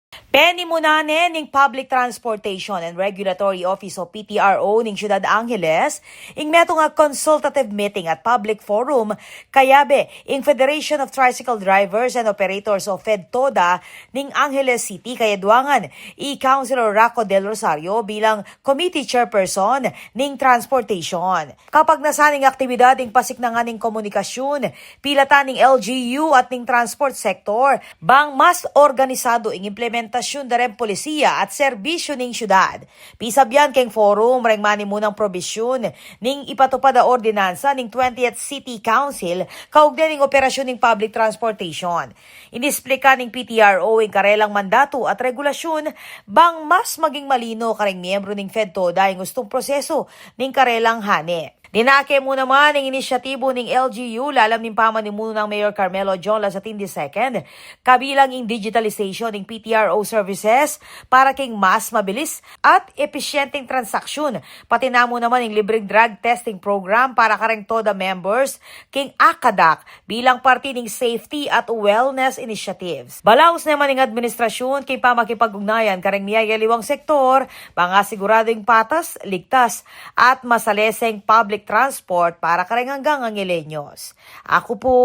Penimunanen ning Public Transportation and Regulatory Office o PTRO ning Ciudad Angeles ing meto nga consultative meeting at public forum kayabe ing Federation of Tricycle Drivers and Operators o FEDTODA ning Angeles City kayadwangan i-Councilor Rocco Del Rosario bilang committee chairperson ning transportation. Kapag nasaning aktibidad ing pasiknangan ning komunikasyon, pilatan ning LGU at ning transport sector bang mas organisado ing implementasyon darem polisiya at serbisyo ning syudad. Pisabyan keng forum reng manimunang probisyon ning ipatupad a ordinansa ning 20th City Council kaugnay ning operasyon ning public transportation. Inisplika ning PTRO ing karelang mandato at regulasyon bang mas maging malino kareng miyembro ning FEDTODA ing gustong proseso ning karelang hane. Dinake mo naman ang inisyatibo ng LGU lalam ng pamanimuno ng Mayor Carmelo John Lazatin II kabilang ang digitalization ng PTRO services para king mas mabilis at epesyenteng transaksyon. Pati namo naman ang libreng drug testing program para kareng TODA members king ACADAC bilang parte ng safety at wellness initiatives. Balaos naman ng administrasyon king pamakipag-ugnayan kareng miyayaliwang sektor mga siguradong patas, ligtas at masaleseng public transport para kareng hanggang ang Ileños. Ako po,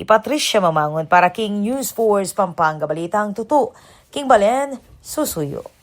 Patricia Mamangon para King News Force Pampanga Balitang Tuto. King Balen, Susuyo.